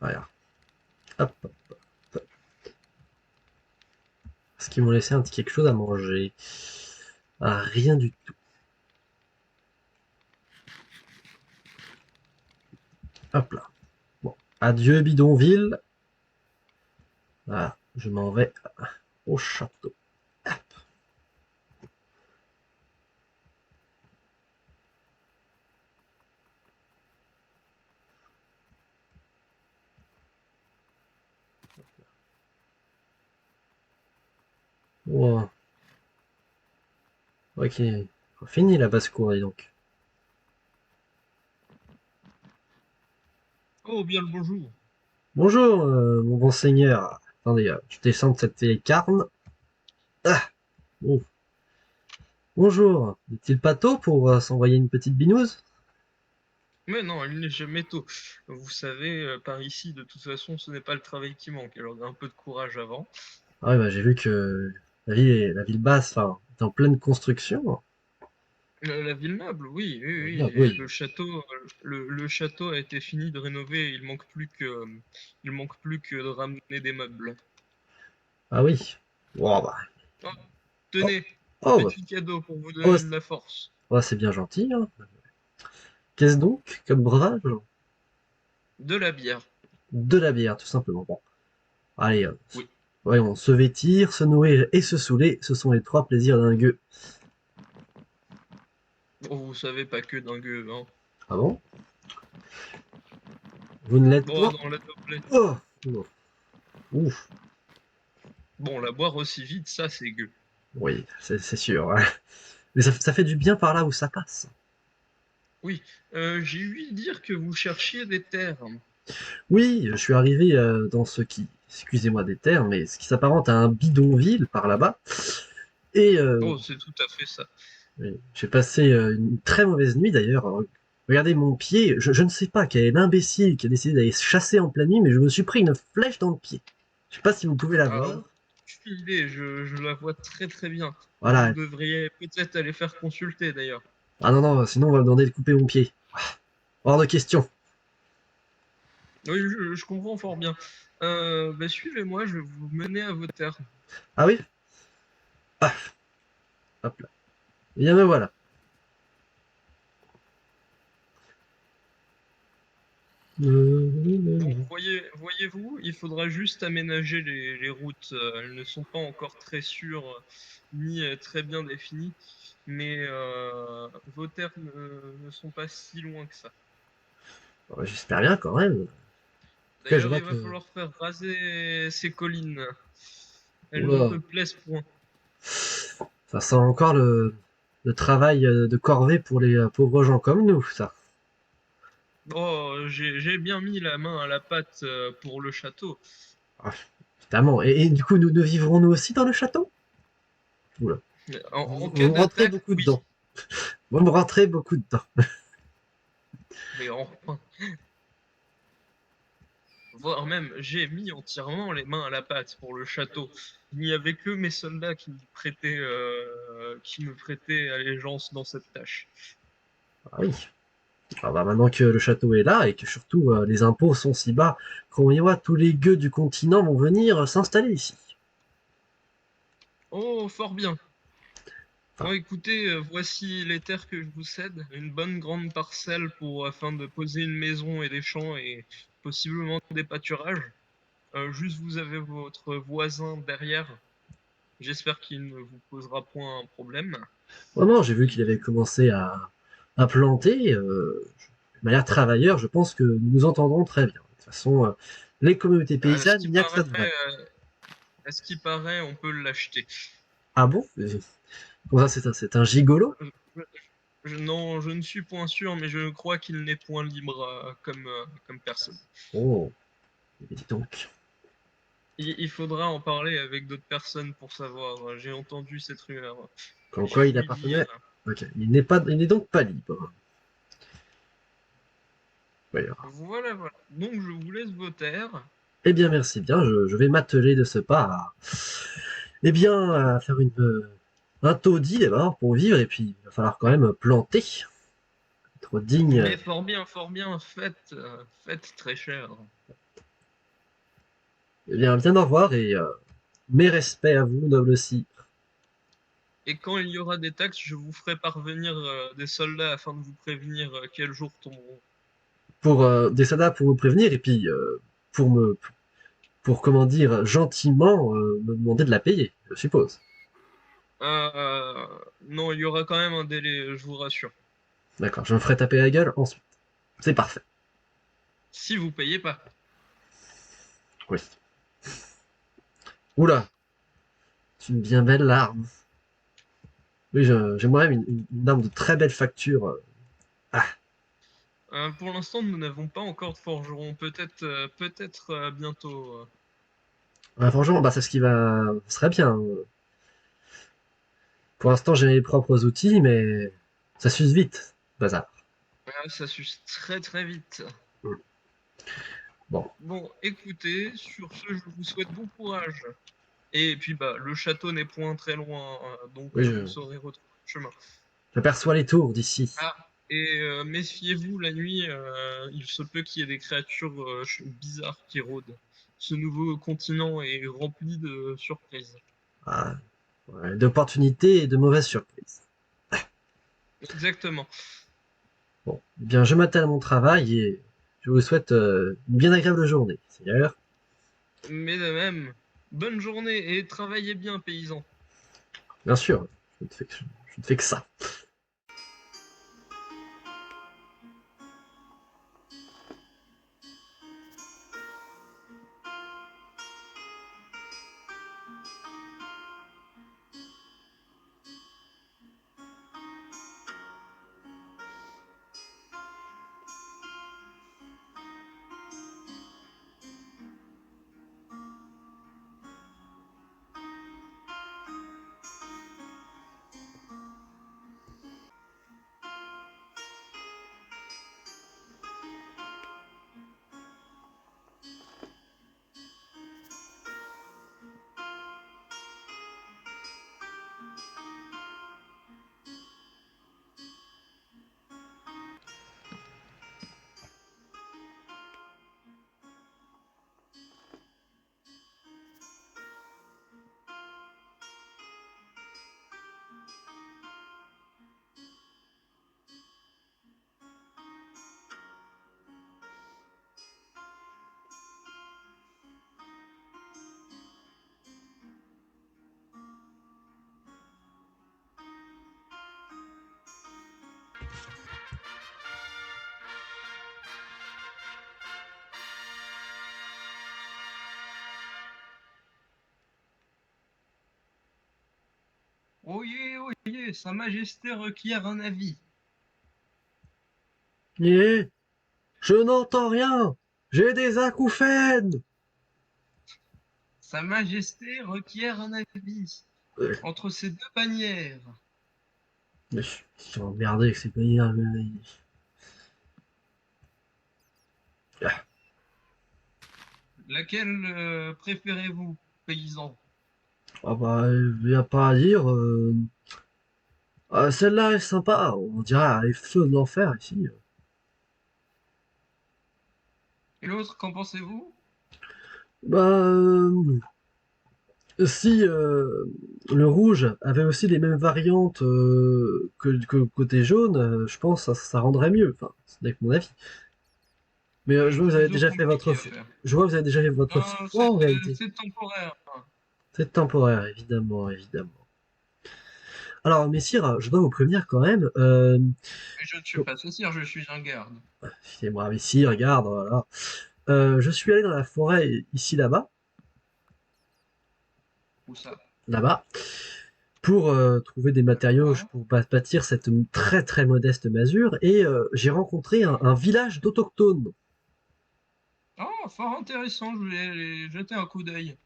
Voilà. Hop, hop, hop. Est-ce qu'ils m'ont laissé un petit quelque chose à manger? Ah, rien du tout. Hop là. Bon. Adieu bidonville. Voilà. Je m'en vais au château. Wow. Ok. Fini la basse-cour, dis donc. Oh, bien le bonjour. Bonjour, mon bon seigneur. Attendez, je descends de cette vieille carne. Ah, bon. Bonjour. N'est-il pas tôt pour s'envoyer une petite binouse? Mais non, il n'est jamais tôt. Vous savez, par ici, de toute façon, ce n'est pas le travail qui manque. Alors, un peu de courage avant. Ah ouais, bah, j'ai vu que la ville basse, enfin, est en pleine construction. La ville noble, oui, oui, oui. Ah, Et oui. le château, le château a été fini de rénover. Il manque plus que de ramener des meubles. Ah oui. Wow, bah. Oh, Oh, tenez, oh, bah. petit cadeau pour vous Oh, donner de la force. c'est bien gentil, hein. Qu'est-ce donc comme breuvage? De la bière. De la bière, tout simplement. Bon, allez, Oui. voyons, se vêtir, se nourrir et se saouler, ce sont les trois plaisirs d'un gueux. Bon, vous savez, pas que d'un gueux, hein. Ah bon? Vous ne l'êtes Bon, pas? dans la noblesse. Oh! Oh, ouf. Bon, la boire aussi vite, ça, c'est gueux. Oui, c'est sûr, ouais. Mais ça fait du bien par là où ça passe. Oui, j'ai ouï dire que vous cherchiez des terres. Oui, je suis arrivé dans ce qui, excusez-moi des termes, mais ce qui s'apparente à un bidonville par là-bas. Et Oh, c'est tout à fait ça. oui, j'ai passé une très mauvaise nuit d'ailleurs. Regardez mon pied, je ne sais pas quel est l'imbécile qui a décidé d'aller se chasser en pleine nuit, mais je me suis pris une flèche dans le pied. Je sais pas si vous pouvez la Ah, voir. aucune idée, je la vois très très bien. Vous Voilà. devriez peut-être aller faire consulter d'ailleurs. Ah non, non, sinon on va me demander de couper mon pied. Hors de question. Oui, je comprends fort bien. Bah, suivez-moi, je vais vous mener à vos terres. Ah oui? Ah, hop là. Eh bien me voilà. Bon, voyez-vous, il faudra juste aménager les routes. Elles ne sont pas encore très sûres ni très bien définies, mais vos terres ne sont pas si loin que ça. J'espère bien quand même. En tout cas, je D'ailleurs, vois il va que... falloir faire raser ces collines. Elles ne Oula, me plaisent point. ça sent encore le travail de corvée pour les pauvres gens comme nous, ça. Oh, j'ai bien mis la main à la pâte pour le château. Ah, évidemment. Et du coup, nous vivrons nous aussi dans le château? Oula. En Vous cas me rentrez d'attaque, beaucoup oui. dedans. Vous me rentrez beaucoup dedans. Mais enfin, voire même, j'ai mis entièrement les mains à la pâte pour le château. Il n'y avait que mes soldats qui me prêtaient allégeance dans cette tâche. Ah oui. Ah bah maintenant que le château est là et que surtout les impôts sont si bas, qu'on y voit, tous les gueux du continent vont venir s'installer ici. Oh, fort bien. Enfin, Bon, écoutez, voici les terres que je vous cède, une bonne grande parcelle pour afin de poser une maison et des champs et possiblement des pâturages. Juste vous avez votre voisin derrière. J'espère qu'il ne vous posera point un problème. vraiment, j'ai vu qu'il avait Il- commencé à planter. De manière travailleur, je pense que nous nous entendrons très bien. De toute façon, les communautés À ce paysannes, qui il n'y a que ça paraît, de vrai. à ce qui paraît, on peut l'acheter. Ah bon? Comment ça, c'est un gigolo? Euh, non, je ne suis point sûr, mais je crois qu'il n'est point libre comme personne. Oh, mais dis donc. Il faudra en parler avec d'autres personnes pour savoir. J'ai entendu cette rumeur. Comme J'ai quoi il ouï dire. appartenait. Ok, il n'est donc pas libre. Oui, alors. Voilà, voilà. Donc je vous laisse vos terres. Eh bien, merci bien. Je vais m'atteler de ce pas eh bien, à faire un taudis d'abord pour vivre, et puis il va falloir quand même planter. Être digne. Mais fort bien, faites, faites très cher. Eh bien au revoir et mes respects à vous, noble sire. Et quand il y aura des taxes, je vous ferai parvenir des soldats afin de vous prévenir quels jours tomberont. Pour des soldats pour vous prévenir et puis pour me, pour comment dire, gentiment me demander de la payer, je suppose. Non, il y aura quand même un délai, je vous rassure. D'accord, je me ferai taper la gueule ensuite. C'est parfait. Si vous payez pas. Oui. Oula, c'est une bien belle larme. Oui, j'aimerais une arme de très belle facture. Ah, Pour l'instant, nous n'avons pas encore de forgeron. Peut-être bientôt. franchement, bah, c'est ce qui va, ce serait bien. Pour l'instant, j'ai mes propres outils, mais ça s'use vite, bazar. Ça suce très très vite. Bon, Bon, écoutez, sur ce, je vous souhaite bon courage. Et puis, bah, le château n'est point très loin, donc oui, vous saurez retrouver le chemin. j'aperçois les tours d'ici. Ah, et méfiez-vous, la nuit, il se peut qu'il y ait des créatures bizarres qui rôdent. Ce nouveau continent est rempli de surprises. Ah, ouais, d'opportunités et de mauvaises surprises. Exactement. Bon, eh bien, je m'attelle à mon travail et je vous souhaite une bien agréable journée, seigneur. Mais de même, bonne journée et travaillez bien, paysans. Bien sûr, je ne fais que ça. Oyez, oyez, Sa Majesté requiert un avis. Eh, je n'entends rien. J'ai des acouphènes. Sa Majesté requiert un avis. Entre ces deux bannières, Je suis emmerdé avec ces pays. Ah, laquelle préférez-vous, paysan? ah bah, il n'y a pas à dire. Celle-là est sympa. On dirait les feux de l'enfer ici. Et l'autre, qu'en pensez-vous? Bah, si le rouge avait aussi les mêmes variantes que le côté jaune, je pense que ça rendrait mieux. Enfin, c'est avec mon avis. Mais je vois que vous avez Plutôt déjà fait votre, compliqué à faire. je vois que vous avez déjà fait votre Non, foi en réalité. c'est temporaire. C'est temporaire, évidemment, évidemment. Alors, messire, je dois vous prévenir quand même. Mais je ne suis pas censire, je suis un garde. Excusez-moi, messire, regarde, voilà. Je suis allé dans la forêt ici là-bas, Où ça? là-bas, pour trouver des matériaux D'accord. pour bâtir cette très très modeste masure, et j'ai rencontré un village d'autochtones. Oh, fort intéressant, je vais aller jeter un coup d'œil.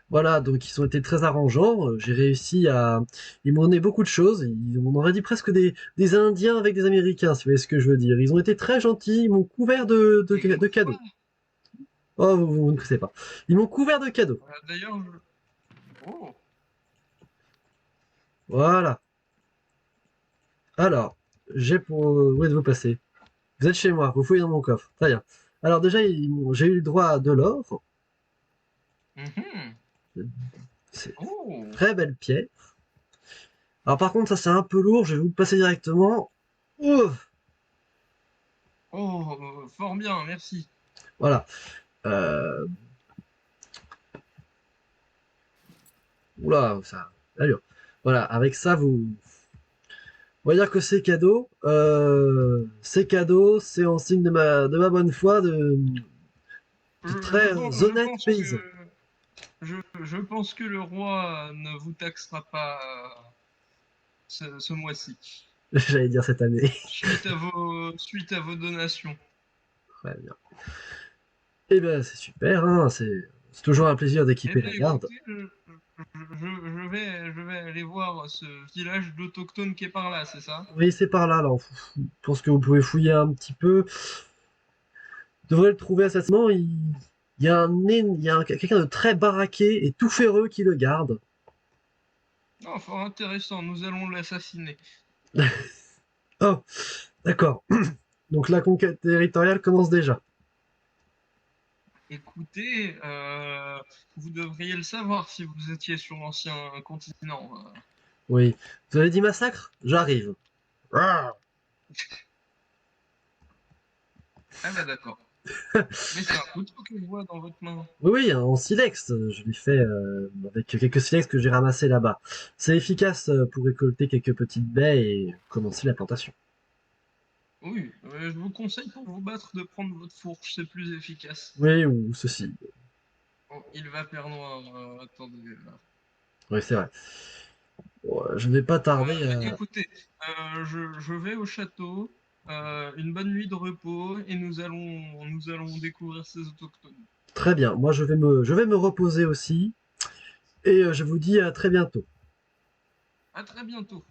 Voilà, donc ils ont été très arrangeants. J'ai réussi à. Ils m'ont donné beaucoup de choses. On aurait dit presque des Indiens avec des Américains, si vous voyez ce que je veux dire. Ils ont été très gentils, ils m'ont couvert Et de quoi? cadeaux. Oh, vous ne savez pas. Ils m'ont couvert de cadeaux. D'ailleurs, oh, Voilà. Alors, j'ai pour. Où êtes-vous passé? Vous êtes chez moi, vous fouillez dans mon coffre. Très bien. Alors déjà, j'ai eu le droit à de l'or. Mhm. C'est Oh, très belle pierre. Alors par contre, ça c'est un peu lourd, je vais vous le passer directement. Ouh, oh, fort bien, merci. voilà. Euh, Oula, ça. Allure. Voilà, avec ça, on va dire que c'est cadeau. C'est cadeau, c'est en signe de ma bonne foi, de très Je honnête pense paysan. je pense que le roi ne vous taxera pas ce mois-ci, J'allais dire cette année. suite à vos donations. Très bien. Eh bien, c'est super, hein, c'est toujours un plaisir Eh d'équiper bien, la garde. écoutez, je vais aller voir ce village d'autochtones qui est par là, c'est ça? Oui, c'est par là, alors. Je pense que vous pouvez fouiller un petit peu. Vous devrez le trouver assez facilement. Il y a quelqu'un de très baraqué et tout ferreux qui le garde. Oh, fort intéressant, nous allons l'assassiner. Oh, d'accord. Donc la conquête territoriale commence déjà. Écoutez, vous devriez le savoir si vous étiez sur l'ancien continent. Oui. Vous avez dit massacre? J'arrive. Ah. Ah bah d'accord. Mais c'est un couteau que je vois dans votre main. Oui, oui, en silex. Je l'ai fait avec quelques silex que j'ai ramassés là-bas. C'est efficace pour récolter quelques petites baies et commencer la plantation. Oui, je vous conseille pour vous battre de prendre votre fourche, c'est plus efficace. Oui, ou ceci. Oh, il va faire noir, attendez. Oui, c'est vrai. Bon, je ne vais pas tarder à... Écoutez, je vais au château, une bonne nuit de repos, et nous allons découvrir ces autochtones. Très bien. Moi, je vais me reposer aussi. Et je vous dis à très bientôt. À très bientôt.